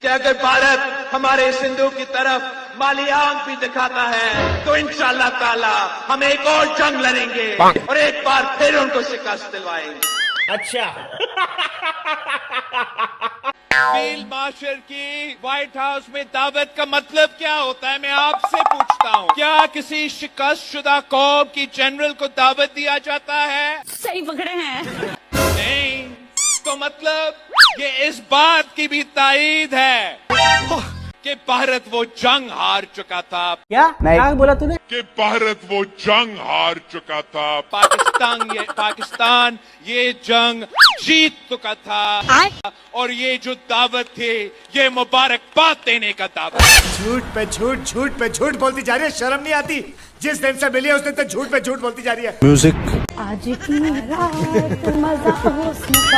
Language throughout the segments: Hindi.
कि अगर भारत हमारे सिंधु की तरफ माली आंख भी दिखाता है तो इंशाअल्लाह ताला हम एक और जंग लड़ेंगे और एक बार फिर उनको शिकस्त दिलवाएंगे। अच्छा। फील्ड मार्शल की व्हाइट हाउस में दावत का मतलब क्या होता है, मैं आपसे पूछता हूँ। क्या किसी शिकस्त शुदा कौम की जनरल को दावत दिया जाता है? सही पकड़े हैं। नहीं, तो मतलब ये इस बात की भी तायीद है कि भारत वो जंग हार चुका था। क्या क्या बोला तूने? कि भारत वो जंग हार चुका था। पाकिस्तान ये जंग जीत चुका था और ये जो दावत थी ये मुबारकबाद देने का दावत। झूठ पे झूठ, झूठ पे झूठ बोलती जा रही है, शर्म नहीं आती? जिस दिन से मिली है उस दिन तक झूठ पे झूठ बोलती जा रही है। म्यूजिक। आज की रात मजा हुस्न का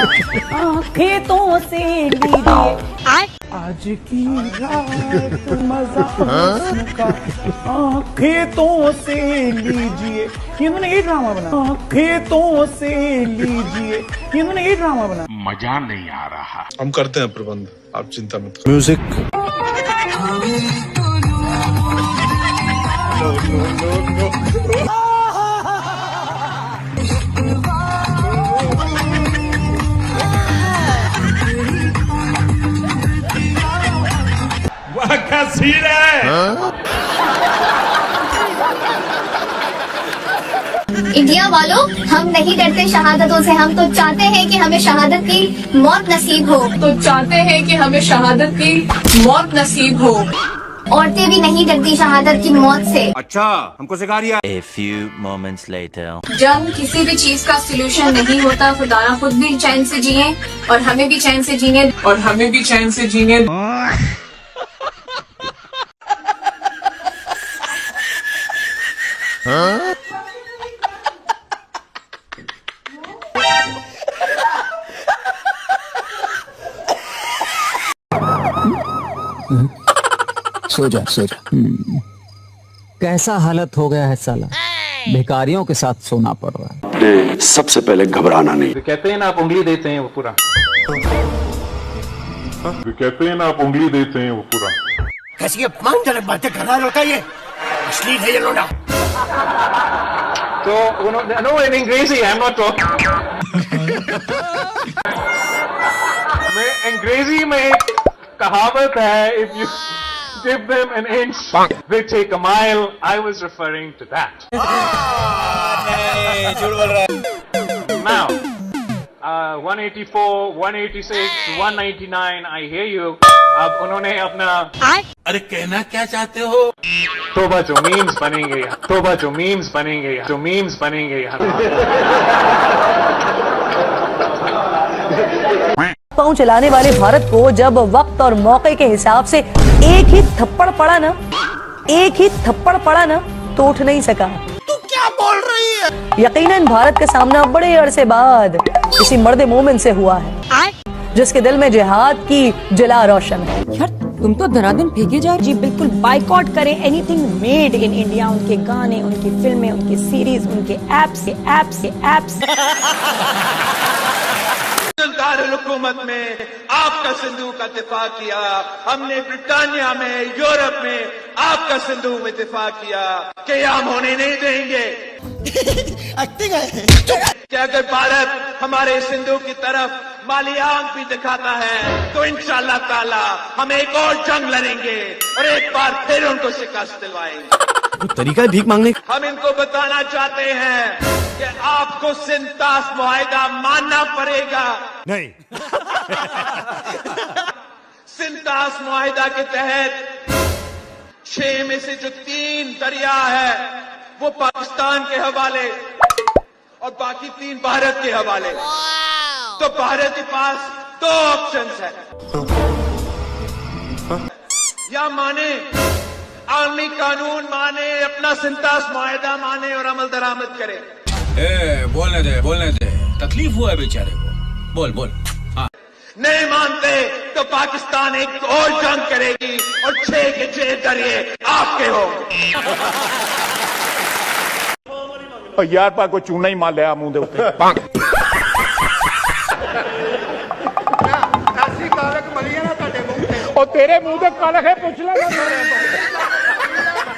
आँखें से लीजिए। आज की रात मजा हुस्न का आँखें से लीजिए। इन्होंने ये ड्रामा बना, आँखें से लीजिए। इन्होंने ये ड्रामा बना। मजा नहीं आ रहा। हम करते हैं प्रबंध, आप चिंता मत करो। म्यूजिक। वाह क्या सीन है। इंडिया वालों, हम नहीं डरते शहादतों से, हम तो चाहते हैं कि हमें शहादत की मौत नसीब हो। तो चाहते हैं कि हमें शहादत की मौत नसीब हो। औरतें भी नहीं डरती शहादत की मौत से। अच्छा, हमको सिखा दिया। A few moments later. जंग किसी भी चीज का सलूशन नहीं होता। खुदारा खुद भी चैन से जिए और हमें भी चैन से जीने, और हमें भी चैन से जीने। सो जा सो जा। कैसा हालत हो गया है साला, भिखारियों के साथ सोना पड़ रहा है। सबसे पहले घबराना नहीं। कहते हैं ना आप उंगली देते हैं वो पूरा। कहते हैं ना आप उंगली देते हैं वो पूरा। कैसी अपमानजनक बातें कर रहा होता है ये, अश्लील है ये लोड़ा। तो उन्होंने नो इन अंग्रेजी, आई एम नॉट टॉकिंग। मैं अंग्रेजी में एक कहावत है, if you give them an inch, they take a mile. I was referring to that. Now, 184, 186, 199, I hear you. अब उन्होंने अपना अरे कहना क्या चाहते हो? तोबा जो मीम्स बनेंगे, तोबा जो मीम्स बनेंगे, जो मीम्स बनेंगे। पाँव चलाने वाले भारत को जब वक्त और मौके के हिसाब से एक ही थप्पड़ पड़ा ना तो उठ नहीं सका। तू क्या बोल रही है? यकीनन भारत का सामना बड़े अरसे बाद किसी मर्द मोमिन से हुआ है जिसके दिल में जिहाद की जला रोशन है। यार तुम तो धनाधन फेंके जा रहे। जी बिल्कुल, बाइकआउट करें एनीथिंग मेड इन इंडिया, उनके गाने, उनकी फिल्में, उनकी सीरीज, उनके एप्स। हुकूमत में आपका सिंधु का दिफा किया, हमने ब्रिटानिया में, यूरोप में आपका सिंधु में दिफा किया कि हम होने नहीं देंगे। कि अगर भारत हमारे सिंधु की तरफ माली आंख भी दिखाता है तो इंशाअल्लाह ताला हम एक और जंग लड़ेंगे और एक बार फिर उनको शिकस्त दिलवाएंगे। तरीका है भीख मांगने का। हम इनको बताना चाहते हैं कि आपको सिंतास मुआहिदा मानना पड़ेगा। नहीं। सिंतास मुआहिदा के तहत 6 में से जो 3 दरिया है वो पाकिस्तान के हवाले और बाकी 3 भारत के हवाले। तो भारत के पास 2 ऑप्शंस है, या माने आलमी कानून माने, अपना सिंतास मुआहिदा माने और अमल दरामद करे। बोलने दे, तकलीफ हुआ है बेचारे को। बोल। हाँ। नहीं मानते तो पाकिस्तान एक और जंग करेगी और 6 के 6 दरिए आपके हो। यार पा को चूना ही मार लिया मुंह दे उत्ते। ਉਹ ਤੇਰੇ ਮੂੰਹ ਤੇ ਕਾਲ ਹੈ ਪੁੱਛ ਲੈ ਸਾਰਿਆਂ ਤੋਂ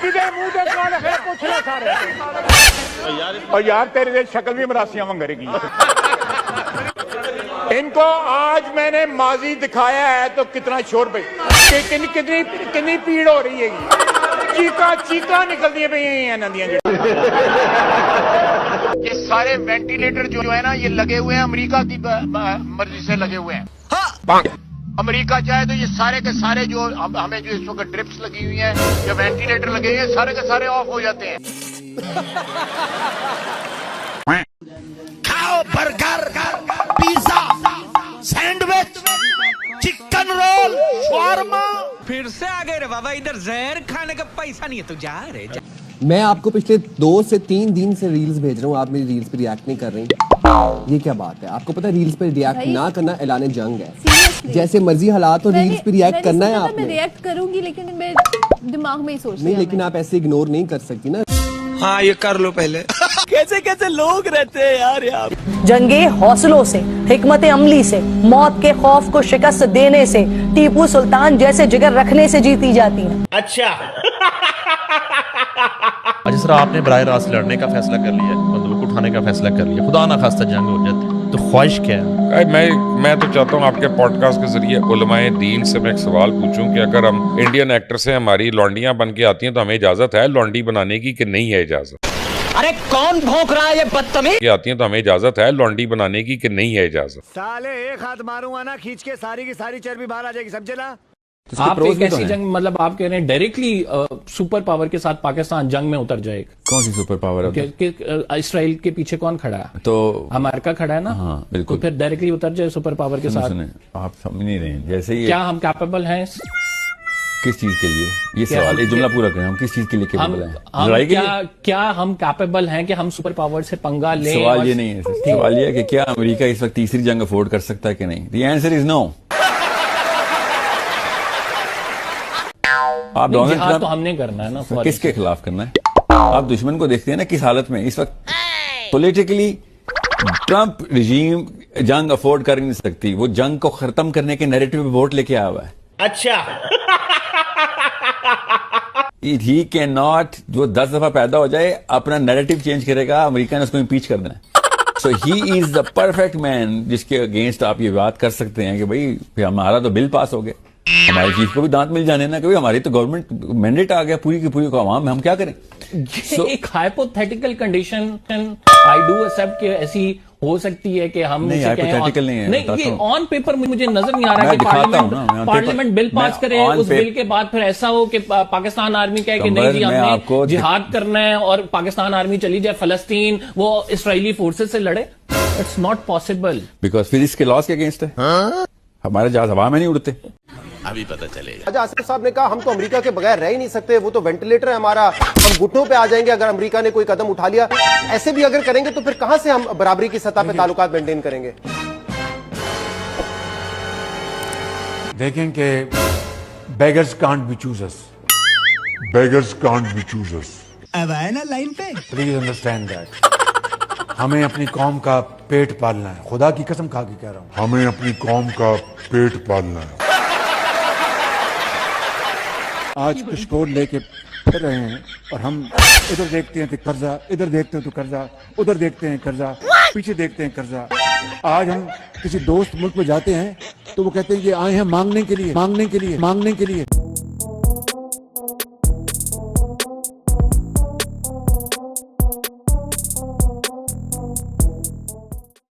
ਕਿਹਦੇ ਮੂੰਹ ਤੇ ਕਾਲ ਹੈ ਪੁੱਛ ਲੈ ਸਾਰਿਆਂ ਤੋਂ यार तेरे से शक्ल भी मरासियां मंगरेगी इनको आज मैंने माजी दिखाया है तो कितना शोर भाई कितनी पीड़ हो रही है चीका निकलती पई हैं नदियां ये सारे वेंटिलेटर जो है ना ये लगे हुए हैं अमेरिका की मर्जी से लगे हुए हैं अमेरिका चाहे तो ये सारे के सारे जो हमें जो इस वक्त ड्रिप्स लगी हुई हैं या वेंटिलेटर लगे हुए हैं सारे के सारे ऑफ हो जाते हैं खाओ burger pizza sandwich chicken roll shawarma फिर से आ गए रे बाबा इधर जहर खाने का पैसा नहीं है तो जा रे जा। मैं आपको पिछले 2 से 3 दिन से रील्स भेज रहा हूँ, आप मेरी रील्स पे रिएक्ट नहीं कर रही। ये क्या बात है? आपको पता है रील्स पे रिएक्ट ना करना ऐलान जंग है। जैसे मर्जी हालात हो रील्स पे रिएक्ट करना है आपने। मैं रिएक्ट करूंगी लेकिन मैं दिमाग में ही सोच नहीं, लेकिन आप ऐसे इग्नोर नहीं कर सकती ना। हाँ ये कर लो पहले। कैसे कैसे लोग रहते हैं यार जंगे हौसलों से, हिकमत अमली से, मौत के खौफ को शिकस्त देने से, टीपू सुल्तान जैसे जिगर रखने से जीती जाती हैं। अच्छा आज सर आपने बराह रास्त लड़ने का फैसला कर लिया, बंदूक उठाने का फैसला कर लिया, खुदा ना खास्ता जंग हो जाती तो ख्वाहिश क्या है? मैं तो चाहता हूँ आपके पॉडकास्ट के जरिए उलमाए दीन से मैं एक सवाल पूछूं कि अगर हम इंडियन एक्टर से हमारी लौंडियां बन के आती हैं तो हमें इजाजत है लौंडी बनाने की कि नहीं है इजाजत? अरे कौन भौंक रहा है ये बदतमीज? आती हैं तो हमें इजाजत है लौंडी बनाने की कि नहीं है इजाजत? साले एक हाथ मारूंगा ना खींच के सारी की सारी चर्बी बाहर आ जाएगी, समझे ना? आप एक ऐसी जंग मतलब आप कह रहे हैं डायरेक्टली सुपर पावर के साथ पाकिस्तान जंग में उतर जाएगा? कौन सी सुपर पावर है? इसराइल के पीछे कौन खड़ा है? तो अमेरिका खड़ा है ना। हाँ बिल्कुल। तो फिर डायरेक्टली उतर जाए सुपर पावर के साथ। आप समझ नहीं रहे हैं जैसे ये क्या हम कैपेबल हैं किस चीज के लिए? ये सवाल ये जुमला पूरा करें, हम किस चीज के लिए कैपेबल हैं? लड़ाई के लिए? क्या हम कैपेबल हैं कि हम सुपर पावर से पंगा लें? सवाल ये नहीं है, सवाल ये है कि क्या अमेरिका इस वक्त तीसरी जंग अफोर्ड कर सकता है कि नहीं? The answer is no. आप डोनाल्ड ट्रंप तो हमने करना है ना, किसके खिलाफ करना है? आप दुश्मन को देखते हैं ना किस हालत में इस वक्त पॉलिटिकली ट्रंप रिजीम जंग अफोर्ड कर नहीं सकती, वो जंग को खत्म करने के नैरेटिव पे वोट लेके आया हुआ है। अच्छा ही कैन नॉट, जो 10 दफा पैदा हो जाए अपना नैरेटिव चेंज करेगा, अमेरिका ने उसको इम्पीच कर देना। So he is the perfect man जिसके अगेंस्ट आप ये बात कर सकते हैं कि भाई हमारा तो बिल पास हो गया, हमारी चीज को भी दांत मिल जाने ना, कि हमारी तो गवर्नमेंट मैंडेट आ गया पूरी की पूरी को आवाम में, हम क्या करें? एक hypothetical condition I do accept कि ऐसी हो सकती है कि हम नहीं, हाइपोथेटिकल नहीं है। नहीं, ये ऑन पेपर मुझे नजर नहीं आ रहा कि पार्लियामेंट बिल पास करे, उस बिल के बाद फिर ऐसा हो कि पाकिस्तान आर्मी कहे कि नहीं जी हमने जिहाद करना है और पाकिस्तान आर्मी चली जाए फलस्तीन, वो इसराइली फोर्सेस से लड़े। It's not possible because physics के लॉज के अगेंस्ट है। हमारे जहाज हवा में नहीं उड़ते। अभी पता चलेगा। राजा आसिफ साहब ने कहा हम तो अमेरिका के बगैर रह ही नहीं सकते, वो तो वेंटिलेटर है हमारा, हम घुटनों पे आ जाएंगे अगर अमेरिका ने कोई कदम उठा लिया। ऐसे भी अगर करेंगे तो फिर कहां से हम बराबरी की सतह पे ताल्लुकात मेंटेन करेंगे? देखें कि beggars can't be choosers. Beggars can't be choosers. अब आए ना लाइन पे। Please understand that. हमें अपनी कौम का पेट पालना है, खुदा की कसम खा के कह रहा हूं, हमें अपनी कौम का पेट पालना है। आज पिशकोर लेके फिर रहे हैं और हम इधर देखते हैं तो कर्जा, इधर देखते हैं तो कर्जा, उधर देखते हैं कर्जा, पीछे देखते हैं कर्जा। आज हम किसी दोस्त मुल्क में जाते हैं तो वो कहते हैं कि आए हैं मांगने के लिए, मांगने के लिए, मांगने के लिए।